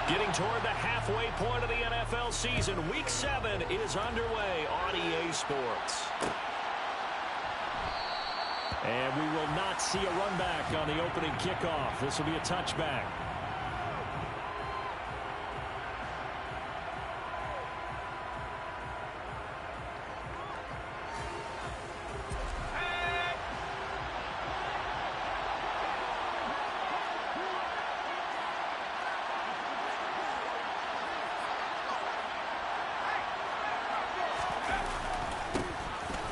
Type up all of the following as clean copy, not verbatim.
Getting toward the halfway point of the NFL season. Week 7 is underway on EA Sports. And we will not see a run back on the opening kickoff. This will be a touchback.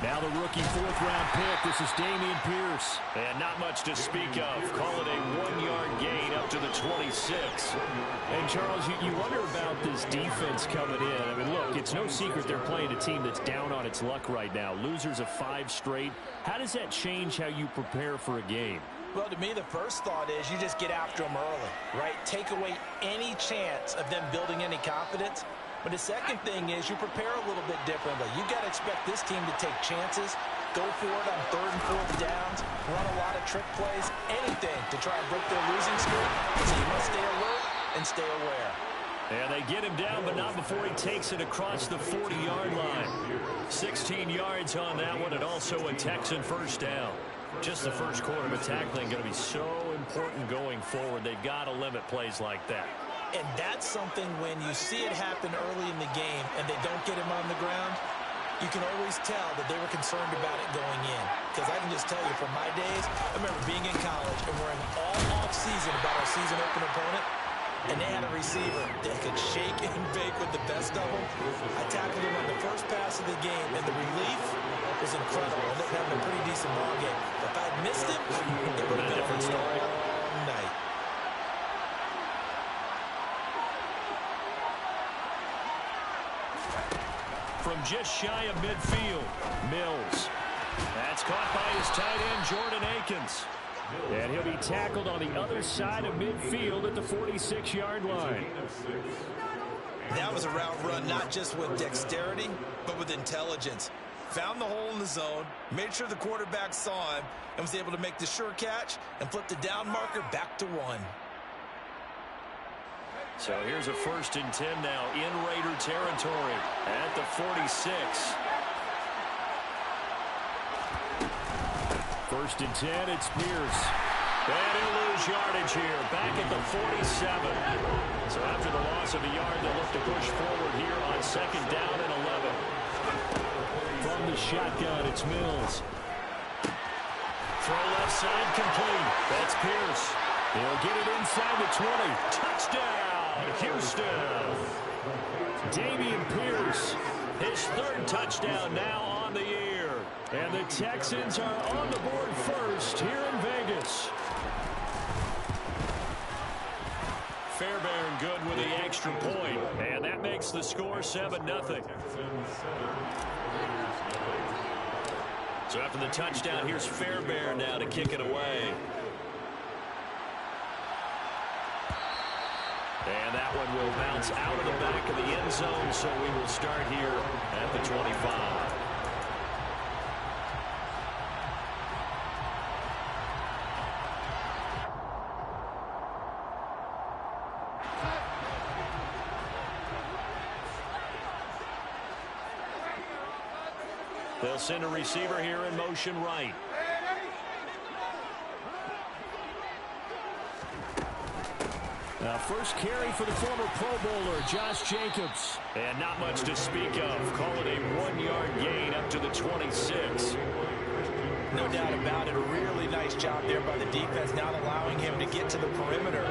Now the rookie fourth-round pick. This is Dameon Pierce. And not much to speak of. Call it a 1-yard gain up to the 26. And, Charles, you wonder about this defense coming in. I mean, look, it's no secret they're playing a team that's down on its luck right now. Losers of 5 straight. How does that change how you prepare for a game? Well, to me, the first thought is you just get after them early, right? Take away any chance of them building any confidence. But the second thing is you prepare a little bit differently. You got to expect this team to take chances, go for it on 3rd and 4th downs, run a lot of trick plays, anything to try and break their losing streak. So you must stay alert and stay aware. And they get him down, but not before he takes it across the 40-yard line. 16 yards on that one, and also a Texan first down. Just the first quarter of tackling going to be so important going forward. They've got to limit plays like that. And that's something when you see it happen early in the game and they don't get him on the ground, you can always tell that they were concerned about it going in. Because I can just tell you from my days, I remember being in college and worrying all off-season about our season open opponent, and they had a receiver that could shake and bake with the best of them. I tackled him on the first pass of the game, and the relief was incredible. I ended up having a pretty decent ball game. If I had missed him, it would have been a different story all night. From just shy of midfield, Mills. That's caught by his tight end, Jordan Akins. And he'll be tackled on the other side of midfield at the 46-yard line. That was a route run not just with dexterity, but with intelligence. Found the hole in the zone, made sure the quarterback saw him, and was able to make the sure catch and flip the down marker back to 1. So here's a 1st and 10 now in Raider territory at the 46. 1st and 10, it's Pierce. And he'll lose yardage here, back at the 47. So after the loss of a yard, they'll look to push forward here on 2nd down and 11. From the shotgun, it's Mills. Throw left side complete. That's Pierce. He'll get it inside the 20. Touchdown, Houston. Dameon Pierce. His 3rd touchdown now on the year. And the Texans are on the board first here in Vegas. Fairbairn good with the extra point. And that makes the score 7-0. So after the touchdown, here's Fairbairn now to kick it away. And that one will bounce out of the back of the end zone, so we will start here at the 25. They'll send a receiver here in motion right. First carry for the former Pro Bowler, Josh Jacobs. And not much to speak of. Call it a 1-yard gain up to the 26. No doubt about it. A really nice job there by the defense, not allowing him to get to the perimeter.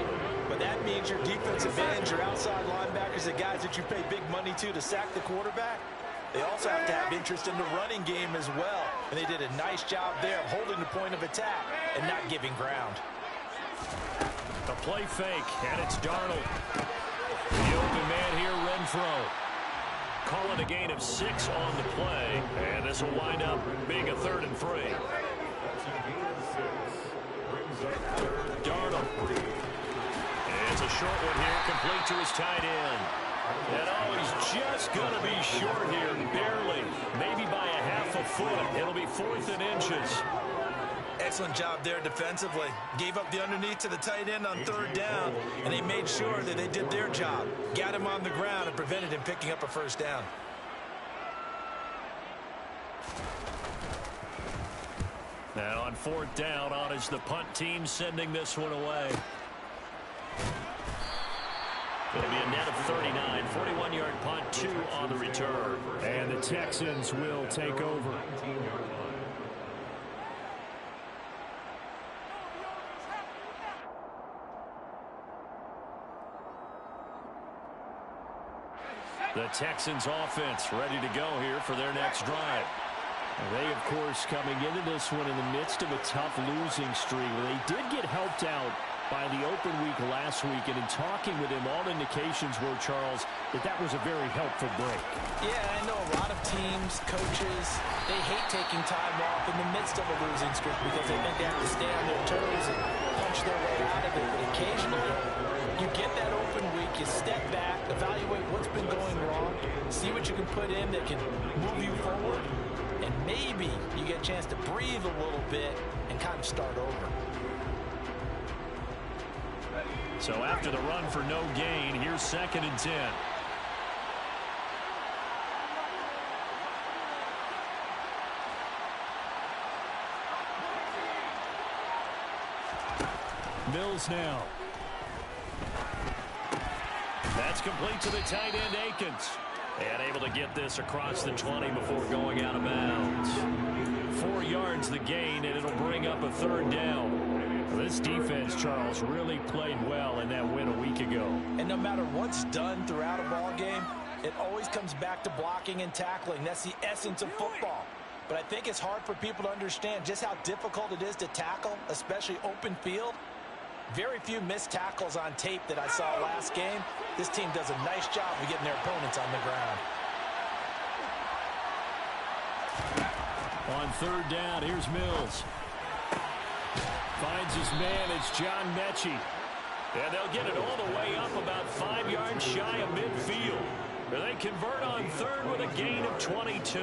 But that means your defensive ends, your outside linebackers, the guys that you pay big money to sack the quarterback, they also have to have interest in the running game as well. And they did a nice job there of holding the point of attack and not giving ground. A play fake, and it's Darnold. The open man here, Renfro. Calling a gain of 6 on the play, and this will wind up being a 3rd and 3. Darnold. And it's a short one here, complete to his tight end. And oh, he's just going to be short here, barely. Maybe by a half a foot. It'll be 4th and inches. Excellent job there defensively. Gave up the underneath to the tight end on third down, and they made sure that they did their job. Got him on the ground and prevented him picking up a first down. Now on fourth down, on is the punt team sending this one away. It'll be a net of 39, 41-yard punt, 2 on the return. And the Texans will take over. The Texans offense ready to go here for their next drive. They, of course, coming into this one in the midst of a tough losing streak. They did get helped out by the open week last week, and in talking with him, all indications were, Charles, that was a very helpful break. Yeah, I know a lot of teams, coaches, they hate taking time off in the midst of a losing streak because they think they have to stay on their toes and punch their way out of it. But occasionally, you get that open week, you step back, evaluate what's been going wrong, see what you can put in that can move you forward, and maybe you get a chance to breathe a little bit and kind of start over. So after the run for no gain, here's 2nd and 10. Mills now. That's complete to the tight end, Akins. And able to get this across the 20 before going out of bounds. 4 yards the gain, and it'll bring up a third down. This defense, Charles, really played well in that win a week ago. And no matter what's done throughout a ball game, it always comes back to blocking and tackling. That's the essence of football. But I think it's hard for people to understand just how difficult it is to tackle, especially open field. Very few missed tackles on tape that I saw last game. This team does a nice job of getting their opponents on the ground. On third down, here's Mills. Finds his man, it's John Mechie. And they'll get it all the way up about 5 yards shy of midfield. They convert on third with a gain of 22.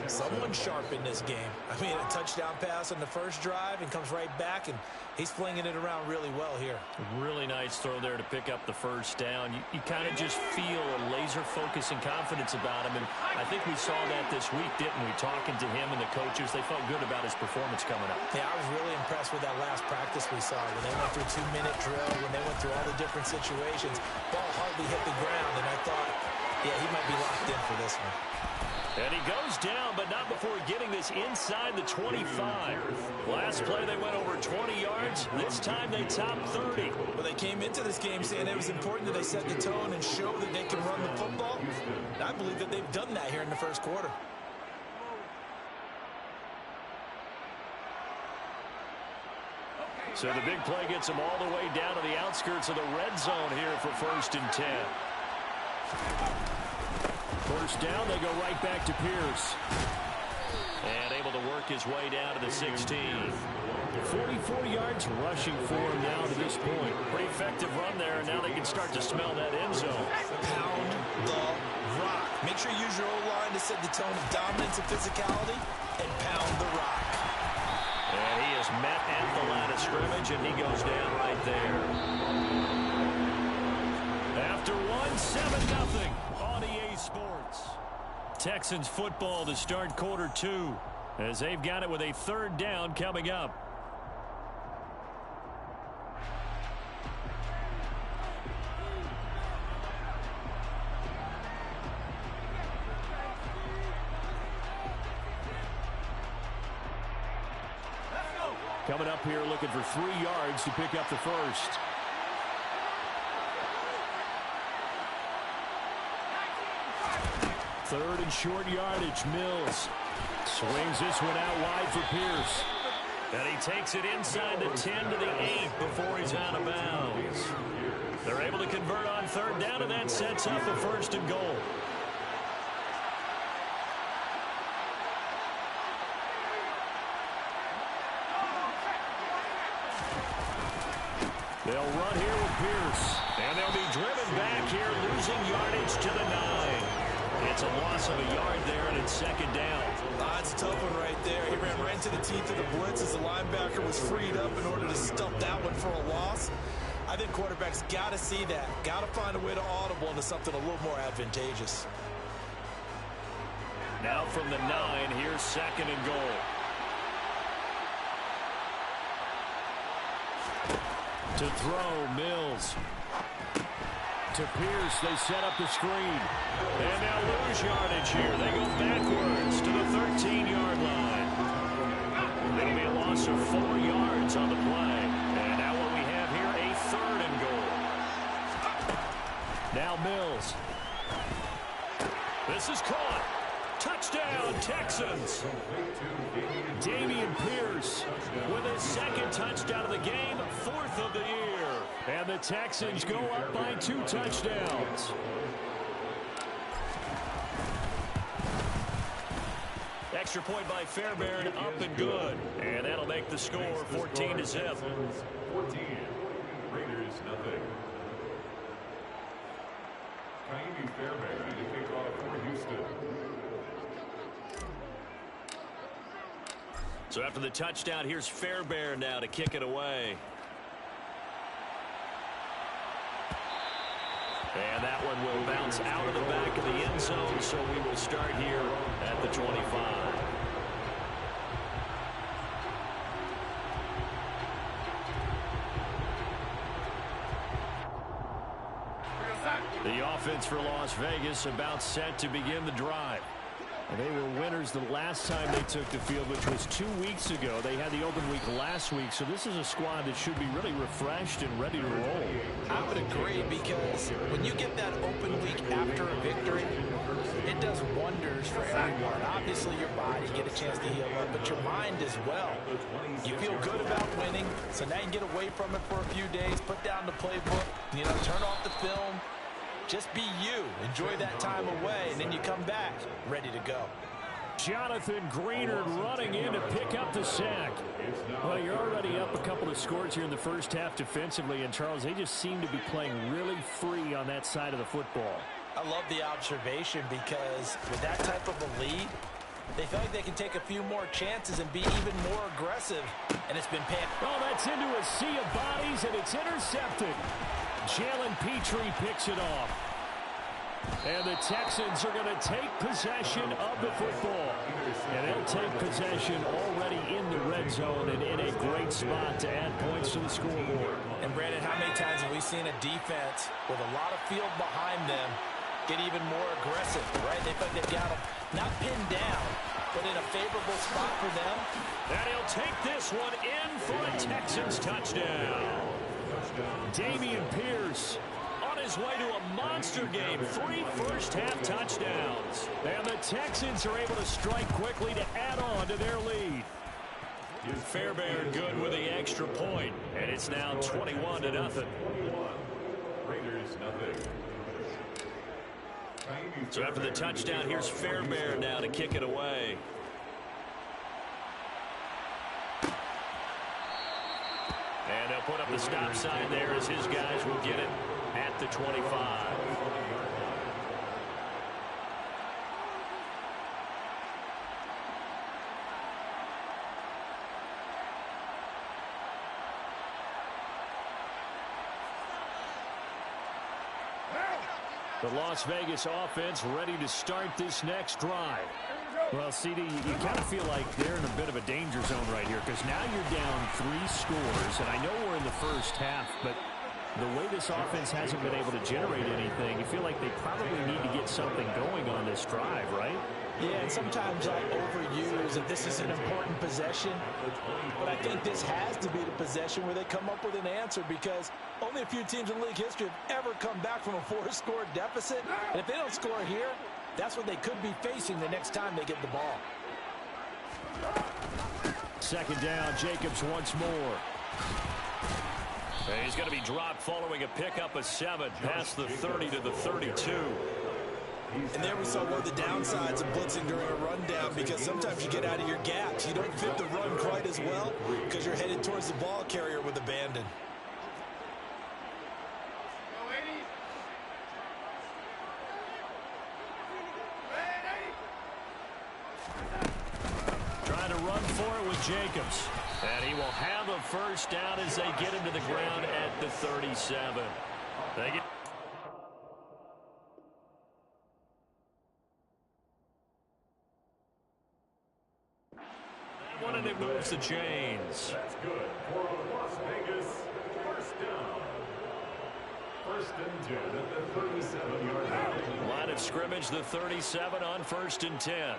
Someone sharp in this game. I mean, a touchdown pass on the first drive and comes right back, and he's flinging it around really well here. Really nice throw there to pick up the first down. You kind of just feel a laser focus and confidence about him, and I think we saw that this week, didn't we? Talking to him and the coaches, they felt good about his performance coming up. Yeah, I was really impressed with that last practice we saw when they went through 2-minute drill, when they went through all the different situations. Ball hardly hit the ground, and I thought, yeah, he might be locked in for this one. And he goes down, but not before getting this inside the 25. Last play, they went over 20 yards. This time, they topped 30. Well, they came into this game saying it was important that they set the tone and show that they can run the football. And I believe that they've done that here in the first quarter. So the big play gets them all the way down to the outskirts of the red zone here for 1st and 10. First down, they go right back to Pierce. And able to work his way down to the 16. 44 yards rushing for him now to this point. Pretty effective run there, and now they can start to smell that end zone. Pound the rock. Make sure you use your O-line to set the tone of dominance and physicality, and pound the rock. And he is met at the line of scrimmage, and he goes down right there. After 1-7-0 on EA Sports. Texans football to start quarter 2 as they've got it with a third down coming up. Coming up here looking for 3 yards to pick up the first. Third and short yardage, Mills. Swings this one out wide for Pierce. And he takes it inside the 10 to the 8 before he's out of bounds. They're able to convert on third down, and that sets up a 1st and goal. They'll run here with Pierce. And they'll be driven back here, losing yardage to the 9. It's a loss of a yard there, and it's second down. That's a tough one right there. He ran right into the teeth of the blitz as the linebacker was freed up in order to stump that one for a loss. I think quarterbacks got to see that. Got to find a way to audible into something a little more advantageous. Now from the 9, here's second and goal. To throw, Mills. To Pierce, they set up the screen. And now lose yardage here. They go backwards to the 13-yard line. It'll be a loss of 4 yards on the play. And now what we have here, a third and goal. Now Mills. This is caught. Touchdown, Texans. Dameon Pierce with his second touchdown of the game, 4th of the year. And the Texans go up by 2 touchdowns. Extra point by Fairbairn, up and good. And that'll make the score 14-0. 14, Raiders nothing. Fairbairn to kick off for Houston. So after the touchdown, here's Fairbairn now to kick it away. And that one will bounce out of the back of the end zone, so we will start here at the 25. The offense for Las Vegas about set to begin the drive. And they were winners the last time they took the field, which was 2 weeks ago. They had the open week last week, so this is a squad that should be really refreshed and ready to roll. I would agree, because when you get that open week after a victory, it does wonders for everyone. Obviously, your body, get a chance to heal up, but your mind as well. You feel good about winning, so now you can get away from it for a few days, put down the playbook, turn off the film. Just be you. Enjoy that time away, and then you come back ready to go. Jonathan Greenard running in to pick up the sack. Well, you're already up a couple of scores here in the first half defensively, and Charles, they just seem to be playing really free on that side of the football. I love the observation, because with that type of a lead, they feel like they can take a few more chances and be even more aggressive, and it's been paid. Oh, that's into a sea of bodies, and it's intercepted. Jalen Petrie picks it off. And the Texans are going to take possession of the football. And they'll take possession already in the red zone and in a great spot to add points to the scoreboard. And, Brandon, how many times have we seen a defense with a lot of field behind them get even more aggressive, right? They feel like they've got them not pinned down, but in a favorable spot for them. And he'll take this one in for a Texans touchdown. Dameon Pierce on his way to a monster game. 3 first-half touchdowns. And the Texans are able to strike quickly to add on to their lead. Fairbairn good with the extra point. And it's now 21-0. Raiders nothing. So after the touchdown, here's Fairbairn now to kick it away. And they'll put up the stop sign there as his guys will get it at the 25. The Las Vegas offense ready to start this next drive. Well, CD, you kind of feel like they're in a bit of a danger zone right here, because now you're down 3 scores, and I know we're in the first half, but the way this offense hasn't been able to generate anything, you feel like they probably need to get something going on this drive, right? Yeah, and sometimes I overuse that this is an important possession, but I think this has to be the possession where they come up with an answer, because only a few teams in league history have ever come back from a 4-score deficit, and if they don't score here, that's what they could be facing the next time they get the ball. Second down, Jacobs once more. And he's going to be dropped following a pickup of 7 past the 30 to the 32. And there we saw one of the downsides of blitzing during a rundown, because sometimes you get out of your gaps. You don't fit the run quite as well because you're headed towards the ball carrier with abandon. for it with Jacobs. And he will have a first down as they get him to the ground at the 37. They get one, and it moves the chains. That's good for Las Vegas. First down. First and 10 at the 37-yard line. Line of scrimmage, the 37 on first and 10.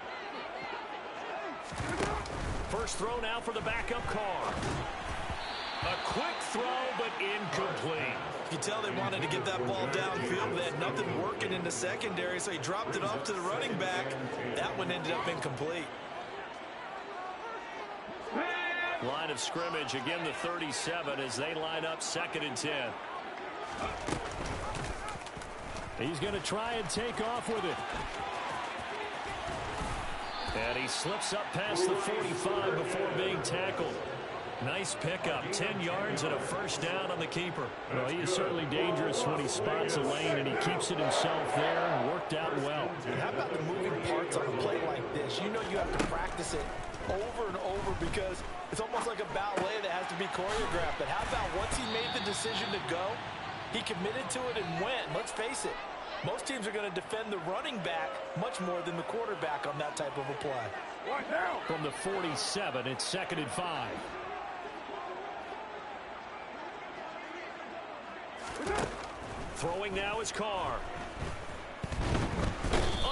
First throw now for the backup Carr. A quick throw, but incomplete. You tell they wanted to get that ball downfield. They had nothing working in the secondary, so he dropped it off to the running back. That one ended up incomplete. Line of scrimmage, again the 37 as they line up second and 10. He's going to try and take off with it. And he slips up past the 45 before being tackled. Nice pickup, 10 yards and a first down on the keeper. Well, he is certainly dangerous when he spots a lane, and he keeps it himself there and worked out well. And how about the moving parts on a play like this? You know you have to practice it over and over because it's almost like a ballet that has to be choreographed. But how about once he made the decision to go, he committed to it and went. Let's face it, most teams are going to defend the running back much more than the quarterback on that type of a play. What now? From the 47, it's 2nd and 5. Throwing now is Carr.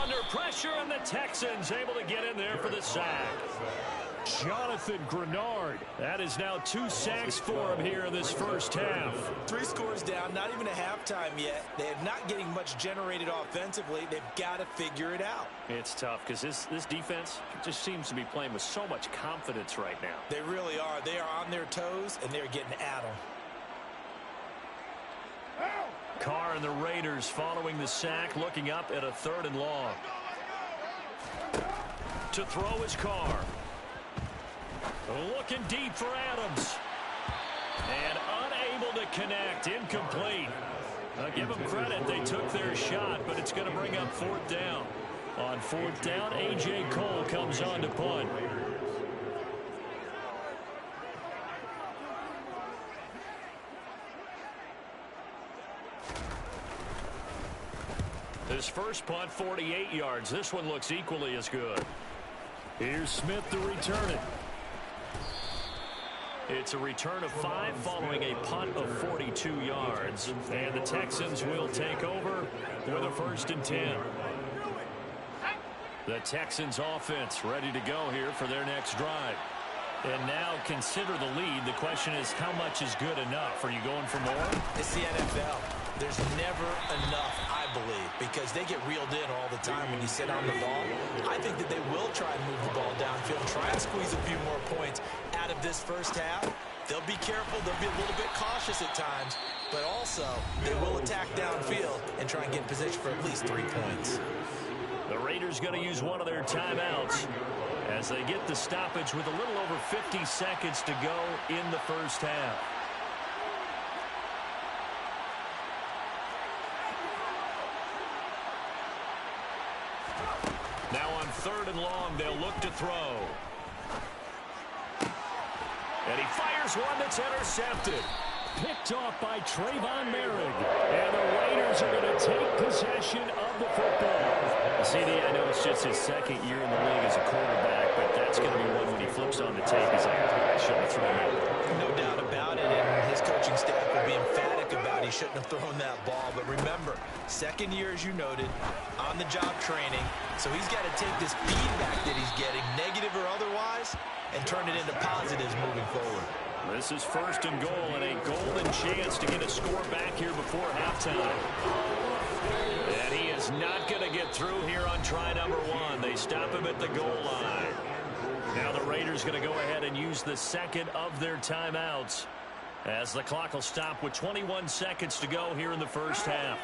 Under pressure, and the Texans able to get in there for the sack. Jonathan Grenard. That is now 2 sacks for him here in this first half. 3 scores down, not even a halftime yet. They are not getting much generated offensively. They've got to figure it out. It's tough because this defense just seems to be playing with so much confidence right now. They really are. They are on their toes, and they're getting at them. Carr and the Raiders following the sack, looking up at a 3rd and long. To throw is Carr. Looking deep for Adams. And unable to connect. Incomplete. I'll give them credit. They took their shot, but it's going to bring up 4th down. On 4th down, A.J. Cole comes on to punt. His first punt, 48 yards. This one looks equally as good. Here's Smith to return it. It's a return of 5 following a punt of 42 yards. And the Texans will take over with a 1st and 10. The Texans offense ready to go here for their next drive. And now consider the lead. The question is, how much is good enough? Are you going for more? It's the NFL. There's never enough, I believe, because they get reeled in all the time when you sit on the ball. I think that they will try and move the ball downfield, try and squeeze a few more points out of this first half. They'll be careful. They'll be a little bit cautious at times, but also they will attack downfield and try and get in position for at least 3 points. The Raiders going to use one of their timeouts as they get the stoppage with a little over 50 seconds to go in the first half. Now on 3rd and long, they'll look to throw. And he fires one that's intercepted. Picked off by Trayvon Merrick. And the Raiders are going to take possession of the football. CD, I know it's just his 2nd year in the league as a quarterback, but that's going to be one when he flips on the tape. He's like, I shouldn't have thrown that. No doubt about it, and his coaching staff will be emphatic about he shouldn't have thrown that ball. But remember, 2nd year, as you noted, on-the-job training. So he's got to take this feedback that he's getting, negative or otherwise, and turn it into positives moving forward. This is 1st and goal, and a golden chance to get a score back here before halftime. And he is not going to get through here on try number 1. They stop him at the goal line. Now the Raiders going to go ahead and use the 2nd of their timeouts as the clock will stop with 21 seconds to go here in the first half.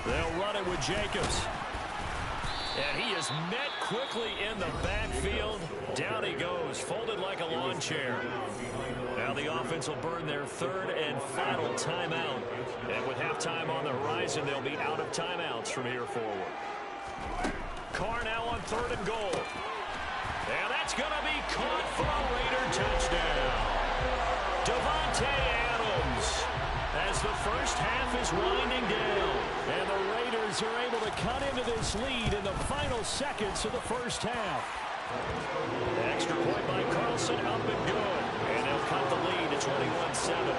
They'll run it with Jacobs. And he is met quickly in the backfield. Down he goes, folded like a lawn chair. Now the offense will burn their third and final timeout. And with halftime on the horizon, they'll be out of timeouts from here forward. Carr now on 3rd and goal. And that's going to be caught for a Raider touchdown. Devontae Adams as the first half is winding down. And the Raiders are able to cut into this lead in the final seconds of the first half. Extra point by Carlson, up and good. And they'll cut the lead to 21-7.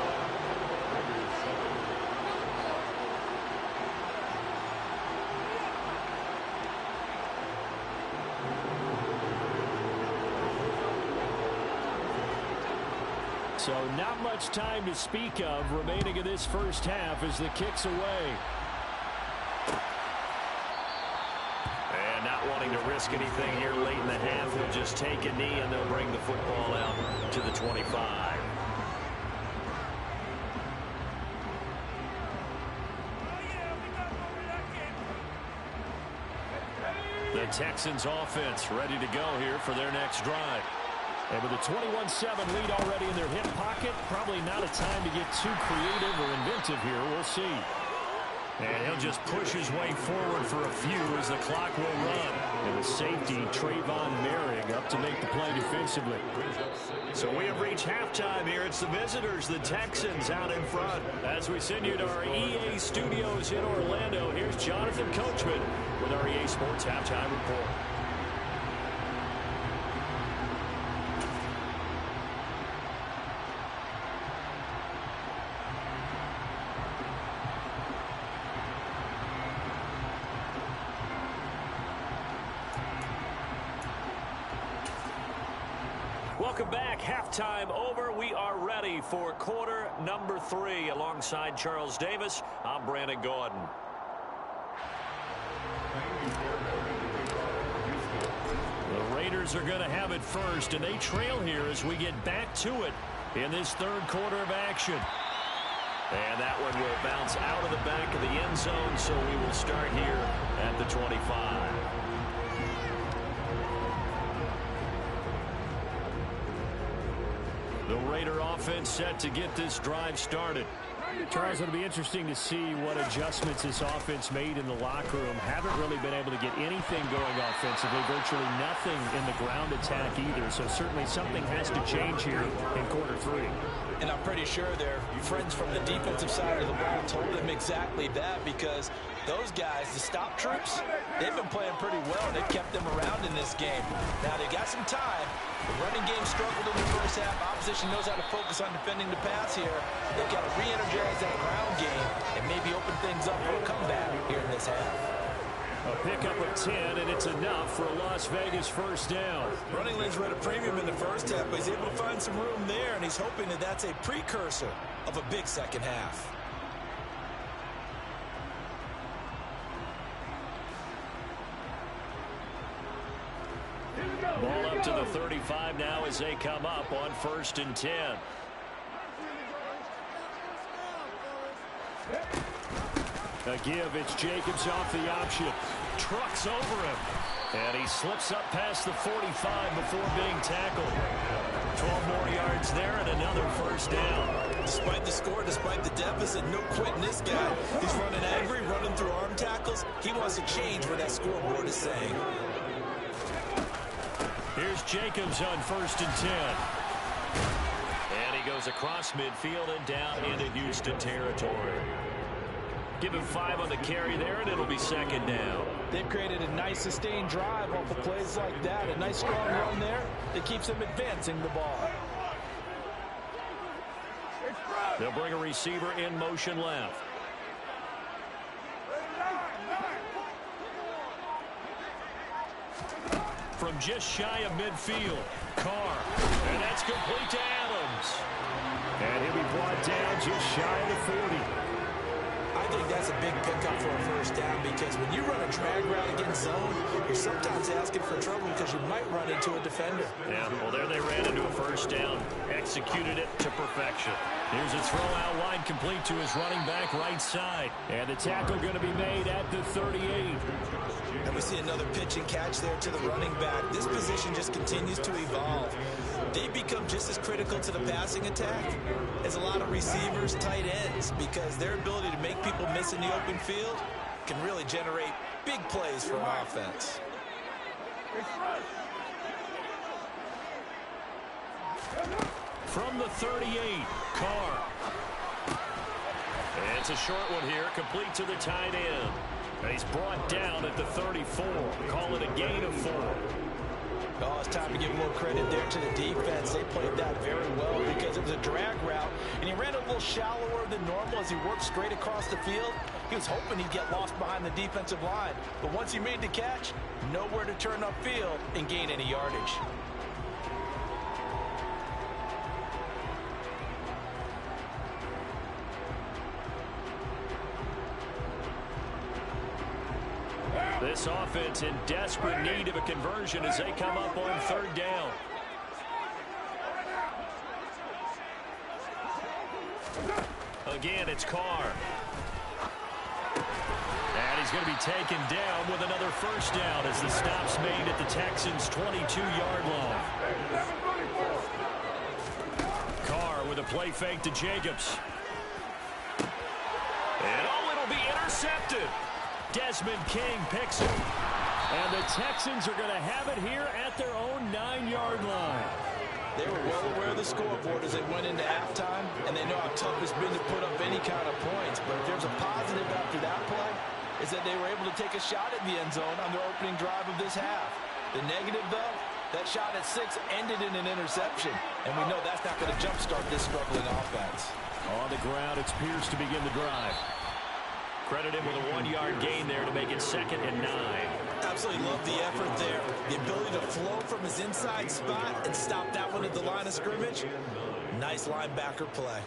So not much time to speak of remaining in this first half as the kick's away. And not wanting to risk anything here late in the half, he'll just take a knee and they'll bring the football out to the 25. The Texans offense ready to go here for their next drive. And with a 21-7 lead already in their hip pocket, probably not a time to get too creative or inventive here. We'll see. And he'll just push his way forward for a few as the clock will run. And the safety, Trayvon Merrick, up to make the play defensively. So we have reached halftime here. It's the visitors, the Texans, out in front. As we send you to our EA studios in Orlando, here's Jonathan Coachman with our EA Sports Halftime Report. Welcome back. Halftime over. We are ready for quarter number 3. Alongside Charles Davis, I'm Brandon Gordon. The Raiders are going to have it first, and they trail here as we get back to it in this third quarter of action. And that one will bounce out of the back of the end zone, so we will start here at the 25. The Raider offense set to get this drive started. Charles, it'll be interesting to see what adjustments this offense made in the locker room. Haven't really been able to get anything going offensively, virtually nothing in the ground attack either. So certainly something has to change here in quarter 3. And I'm pretty sure their friends from the defensive side of the ball told them exactly that, because those guys, the stop troops, they've been playing pretty well. They've kept them around in this game. Now, they got some time. The running game struggled in the first half. Opposition knows how to focus on defending the pass here. They've got to re-energize that ground game and maybe open things up for a comeback here in this half. A pickup of 10, and it's enough for a Las Vegas first down. Running lanes were at a premium in the first half, but he's able to find some room there, and he's hoping that that's a precursor of a big second half. Ball up to the 35 now as they come up on 1st and 10. A give, it's Jacobs off the option. Trucks over him. And he slips up past the 45 before being tackled. 12 more yards there and another first down. Despite the score, despite the deficit, no quitting this guy. He's running angry, running through arm tackles. He wants to change what that scoreboard is saying. Here's Jacobs on 1st and 10. And he goes across midfield and down into Houston territory. Give him 5 on the carry there, and it'll be 2nd down. They've created a nice sustained drive off of plays like that. A nice strong run there that keeps them advancing the ball. They'll bring a receiver in motion left. From just shy of midfield, Carr. And that's complete to Adams. And he'll be brought down just shy of the 40. I think that's a big pickup for a first down, because when you run a drag route against zone, you're sometimes asking for trouble because you might run into a defender. Yeah, well, there they ran into a first down, executed it to perfection. Here's a throw out wide, complete to his running back right side. And the tackle going to be made at the 38. And we see another pitch and catch there to the running back. This position just continues to evolve. they become just as critical to the passing attack as a lot of receivers, tight ends, because their ability to make people miss in the open field can really generate big plays for an offense. From the 38, Carr. And it's a short one here, complete to the tight end. And he's brought down at the 34. Call it a gain of 4. Oh, it's time to give a little credit there to the defense. They played that very well because it was a drag route, and he ran a little shallower than normal as he worked straight across the field. He was hoping he'd get lost behind the defensive line, but once he made the catch, nowhere to turn upfield and gain any yardage. This offense in desperate need of a conversion as they come up on 3rd down. Again, it's Carr. And he's going to be taken down with another 1st down as the stop's made at the Texans' 22-yard line. Carr with a play fake to Jacobs. And it'll be intercepted. Desmond King picks it. And the Texans are going to have it here at their own 9-yard line. They were well aware of the scoreboard as they went into halftime, and they know how tough it's been to put up any kind of points. But if there's a positive after that play, is that they were able to take a shot at the end zone on their opening drive of this half. The negative, though, that shot at 6 ended in an interception. And we know that's not going to jumpstart this struggling offense. On the ground, it's Pierce to begin the drive. Credit him with a 1-yard gain there to make it 2nd and 9. Absolutely love the effort there. The ability to flow from his inside spot and stop that one at the line of scrimmage. Nice linebacker play.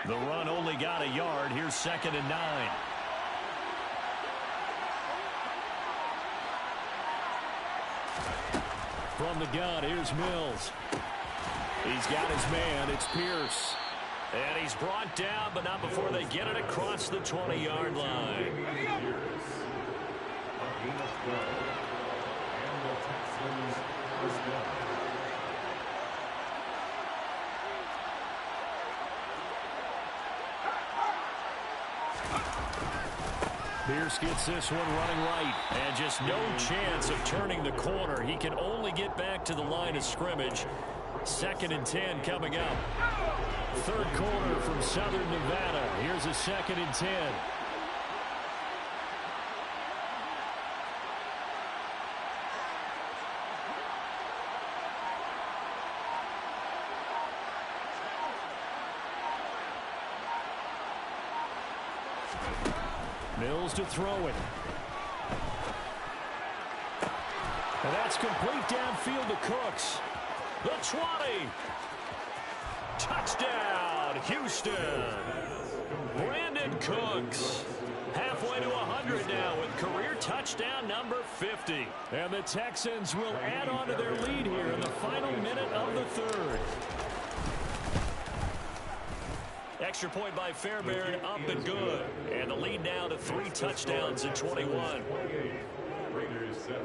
The run only got a yard. Here's 2nd and 9. From the gun, here's Mills. He's got his man. It's Pierce. And he's brought down, but not before they get it across the 20-yard line. Pierce gets this one running right. And just no chance of turning the corner. He can only get back to the line of scrimmage. 2nd and 10 coming up. 3rd quarter from Southern Nevada. Here's a 2nd and 10. Mills to throw it. And that's complete downfield to Cooks. The 20. Touchdown, Houston. Brandon Cooks. Halfway to 100 now with career touchdown number 50. And the Texans will add on to their lead here in the final minute of the 3rd. Extra point by Fairbairn, up and good. And the lead now to 3 touchdowns at 21. Raiders 7.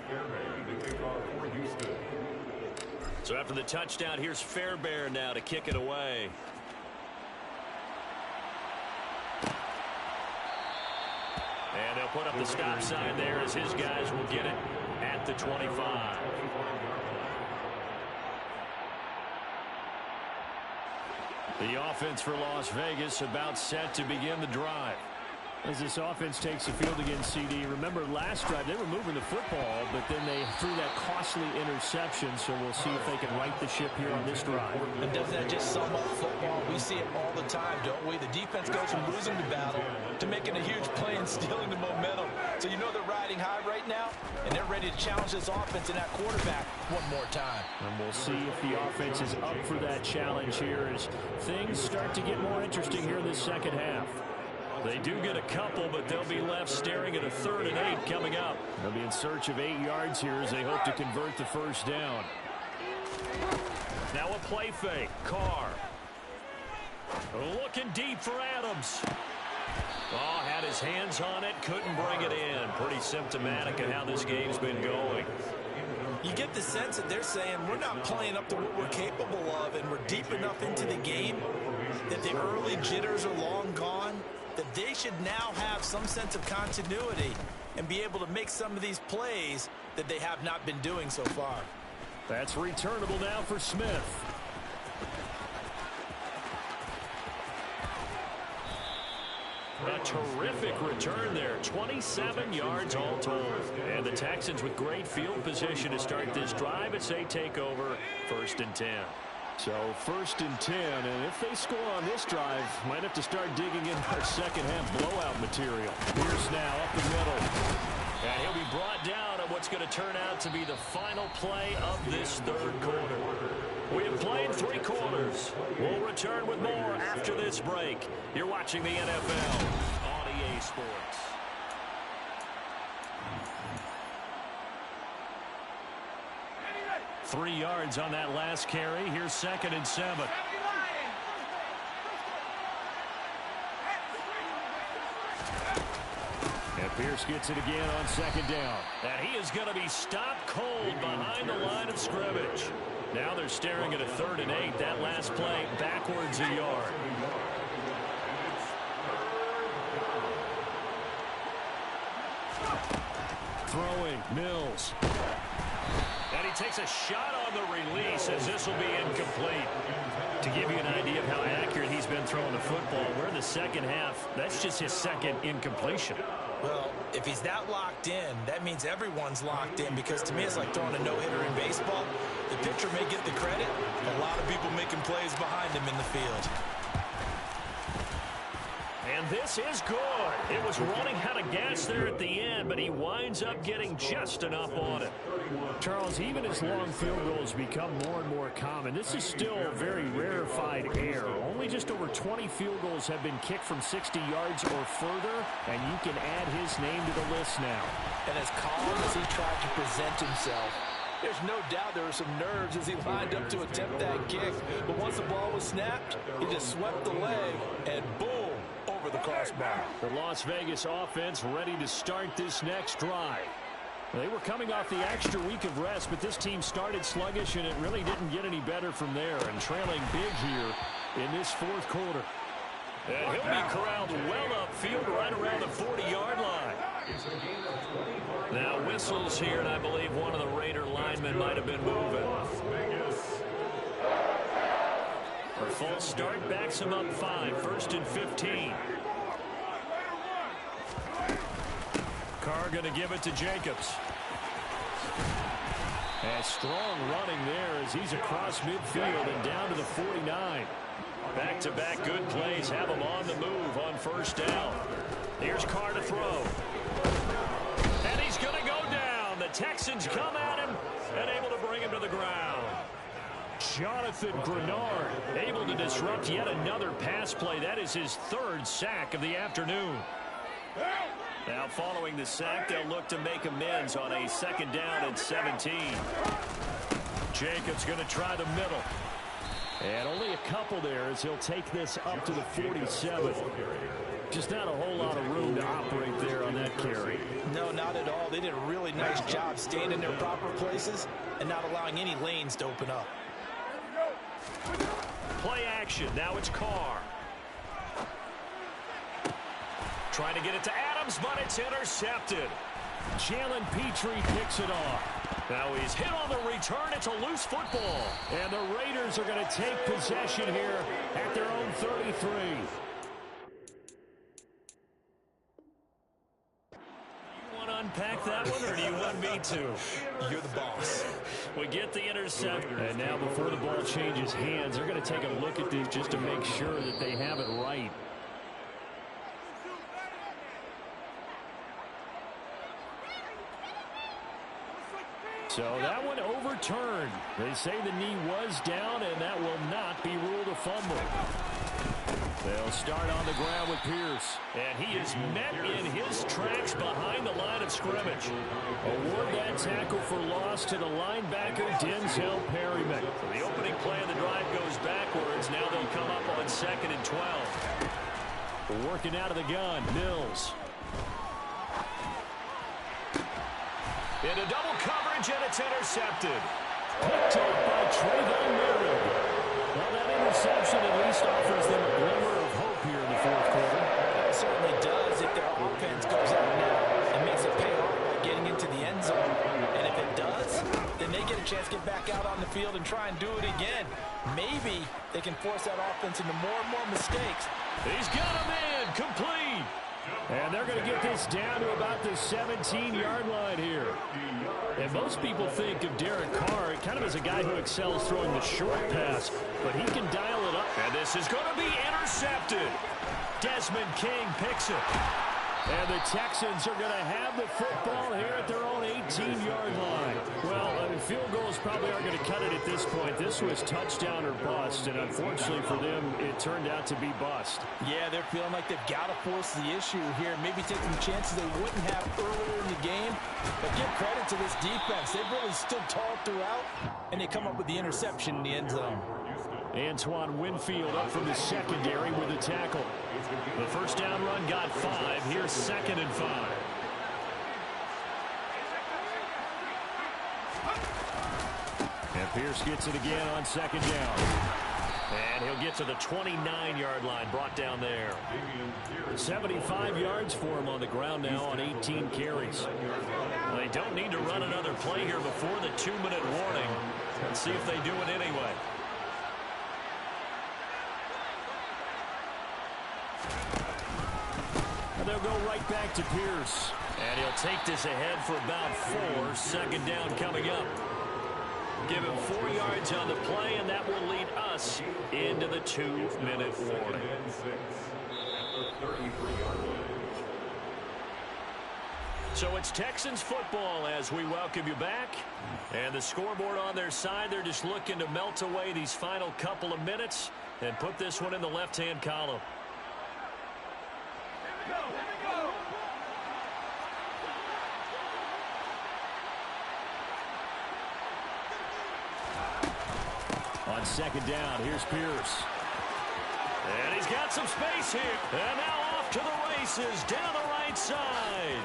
Fairbairn to kick off for Houston. So after the touchdown, here's Fairbairn now to kick it away. And they'll put up the stop sign there as his guys will get it at the 25. The offense for Las Vegas about set to begin the drive. As this offense takes the field against CD, remember last drive they were moving the football, but then they threw that costly interception, so we'll see if they can right the ship here on this drive. And doesn't that just sum up football? We see it all the time, don't we? The defense goes from losing the battle to making a huge play and stealing the momentum. So you know they're riding high right now, and they're ready to challenge this offense and that quarterback one more time. And we'll see if the offense is up for that challenge here as things start to get more interesting here in this 2nd half. They do get a couple, but they'll be left staring at a 3rd and 8 coming up. They'll be in search of 8 yards here as they hope to convert the first down. Now a play fake. Carr. Looking deep for Adams. Oh, had his hands on it, couldn't bring it in. Pretty symptomatic of how this game's been going. You get the sense that they're saying we're not playing up to what we're capable of, and we're deep enough into the game that the early jitters are long gone, that they should now have some sense of continuity and be able to make some of these plays that they have not been doing so far. That's returnable now for Smith. A terrific return there. 27 yards all told. And the Texans with great field position to start this drive as they take over 1st and 10. So 1st and 10, and if they score on this drive, might have to start digging in our second half blowout material. Pierce now up the middle. And he'll be brought down at what's going to turn out to be the final play of this 3rd quarter. We have played 3 quarters. We'll return with more after this break. You're watching the NFL on EA Sports. Three yards on that last carry. Here's 2nd and 7. And Pierce gets it again on 2nd down. And he is going to be stopped cold behind the line of scrimmage. Now they're staring at a 3rd and 8. That last play backwards a yard. Throwing, Mills. And he takes a shot on the release as this will be incomplete. To give you an idea of how accurate he's been throwing the football, we're in the second half. That's just his 2nd incompletion. Well, if he's that locked in, that means everyone's locked in, because to me it's like throwing a no-hitter in baseball. The pitcher may get the credit, a lot of people making plays behind him in the field. And this is good. It was running out of gas there at the end, but he winds up getting just enough on it. Charles, even as long field goals become more and more common, this is still very rarefied air. Only just over 20 field goals have been kicked from 60 yards or further, and you can add his name to the list now. And as calm as he tried to present himself, there's no doubt there were some nerves as he lined up to attempt that kick. But once the ball was snapped, he just swept the leg, and boom, over the crossbar. The Las Vegas offense ready to start this next drive. They were coming off the extra week of rest, but this team started sluggish, and it really didn't get any better from there, and trailing big here in this 4th quarter. And he'll be corralled well upfield right around the 40-yard line. Now whistles here, and I believe one of the Raider linemen might have been moving. A false start backs him up 5, 1st and 15. Carr going to give it to Jacobs. And strong running there as he's across midfield and down to the 49. Back-to-back good plays have him on the move on 1st down. Here's Carr to throw. And he's going to go down. The Texans come at him and able to bring him to the ground. Jonathan Grenard able to disrupt yet another pass play. That is his 3rd sack of the afternoon. Now following the sack, they'll look to make amends on a 2nd down and 17. Jacobs going to try the middle. And only a couple there as he'll take this up to the 47. Just not a whole lot of room to operate there on that carry. No, not at all. They did a really nice job staying in their proper places and not allowing any lanes to open up. Play action. Now it's Carr. Trying to get it to Adams, but it's intercepted. Jalen Petrie picks it off. Now he's hit on the return. It's a loose football. And the Raiders are going to take possession here at their own 33. You want to unpack that one, or do you want me to? You're the boss. We get the interception. And now before the ball changes hands, they're going to take a look at this just to make sure that they have it right. So that one overturned. They say the knee was down, and that will not be ruled a fumble. They'll start on the ground with Pierce. And he is met in his tracks behind the line of scrimmage. Award that tackle for loss to the linebacker, Denzel Perryman. So the opening play of the drive goes backwards. Now they'll come up on 2nd and 12. Working out of the gun, Mills. Into double coverage, and it's intercepted. Picked up by Trayvon Merritt. Well, that interception at least offers them a glimmer of hope here in the 4th quarter. It certainly does. If their offense goes out now, it makes it pay off by getting into the end zone. And if it does, then they get a chance to get back out on the field and try and do it again. Maybe they can force that offense into more and more mistakes. He's got him in, complete. And they're going to get this down to about the 17-yard line here. And most people think of Derek Carr kind of as a guy who excels throwing the short pass, but he can dial it up. And this is going to be intercepted. Desmond King picks it. And the Texans are going to have the football here at their own 18-yard line. Well, field goals probably aren't going to cut it at this point. This was touchdown or bust, and unfortunately for them, it turned out to be bust. Yeah, they're feeling like they've got to force the issue here, maybe taking chances they wouldn't have earlier in the game. But give credit to this defense. They've really stood tall throughout, and they come up with the interception in the end zone. Antoine Winfield up from the secondary with a tackle. The first down run got 5. Here's 2nd and 5. And Pierce gets it again on 2nd down. And he'll get to the 29-yard line, brought down there. 75 yards for him on the ground now on 18 carries. Well, they don't need to run another play here before the 2-minute warning. Let's see if they do it anyway. And they'll go right back to Pierce. And he'll take this ahead for about 4. 2nd down coming up. Give him 4 yards on the play, and that will lead us into the 2-minute warning. So it's Texans football as we welcome you back. And the scoreboard on their side, they're just looking to melt away these final couple of minutes and put this one in the left-hand column. On 2nd down, here's Pierce. And he's got some space here. And now off to the races down the right side.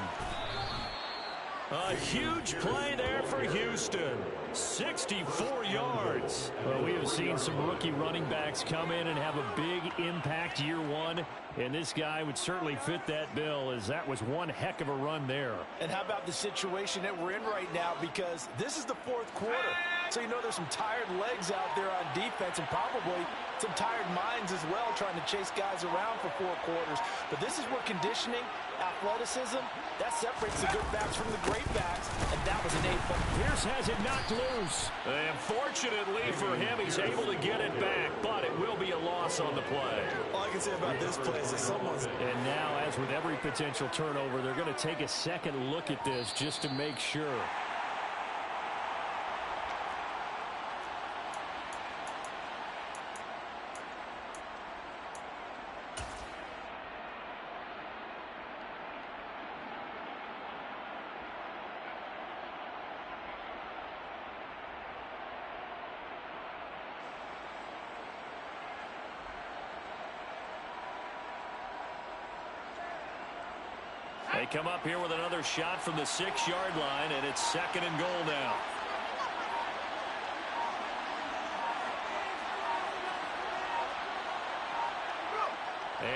A huge play there for Houston. 64 yards. Well, we have seen some rookie running backs come in and have a big impact year one. And this guy would certainly fit that bill, as that was one heck of a run there. And how about the situation that we're in right now? Because this is the 4th quarter. So you know there's some tired legs out there on defense and probably some tired minds as well trying to chase guys around for 4 quarters. But this is where conditioning, athleticism, that separates the good backs from the great backs. And that was an A-play. Pierce has it knocked loose. And fortunately for him, he's able to get it back. But it will be a loss on the play. All I can say about this play is that someone's... And now, as with every potential turnover, they're going to take a second look at this just to make sure. They come up here with another shot from the 6-yard line, and it's 2nd and goal now.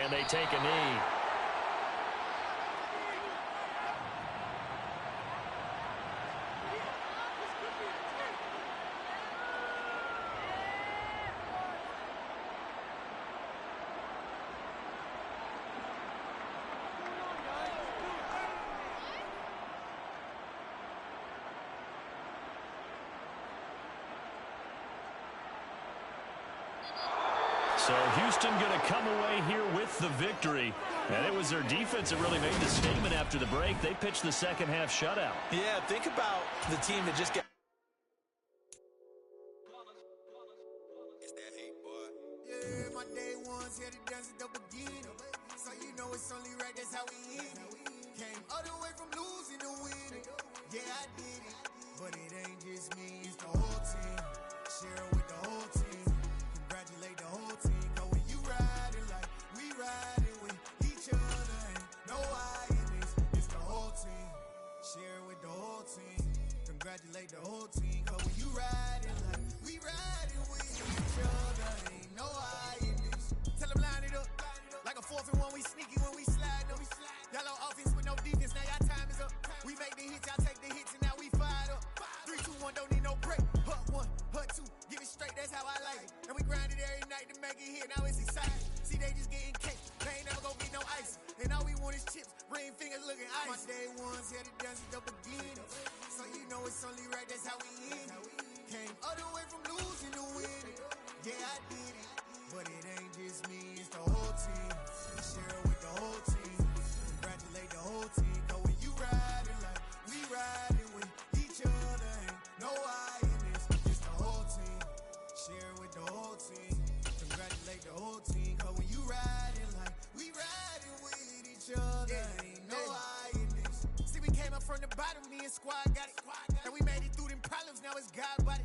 And they take a knee. So Houston going to come away here with the victory. And it was their defense that really made the statement after the break. They pitched the second half shutout. Yeah, think about the team that just got... It's that hate, boy. Yeah, my day ones, yeah, the dance, double just me, it's the whole team. Share it with the whole team. Congratulate the whole team. Cause when you riding like we riding with each other, ain't no I in this, it's the whole team. Share it with the whole team. Congratulate the whole team. Cause when you riding like we riding with each other, ain't no I in this. Tell them line it up. Like a 4th and 1, we sneaky when we slide them. Y'all on offense with no defense, now y'all time is up. We make the hits, y'all take the hits, and now we fired up. 3, 2, 1, don't need no break. Hut 1, hut 2, give it straight, that's how I like it. And we grind it every night to make it hit, now it's exciting. See, they just getting cake, they ain't never gonna get no ice. And all we want is chips, ring fingers looking ice. My day ones had it done since the beginning. So you know it's only right, that's how we end it. Came all the way from losing to winning. Yeah, I did it. But it ain't just me, it's the whole team. Share it with the whole team. Congratulate the whole team. Cause when you riding like we riding with each other, ain't no I in this, it's the whole team. Share it with the whole team. Congratulate the whole team. Cause when you riding like we riding with each other, ain't no I in this. See, we came up from the bottom, me and squad got it. And we made it through them problems, now it's God body.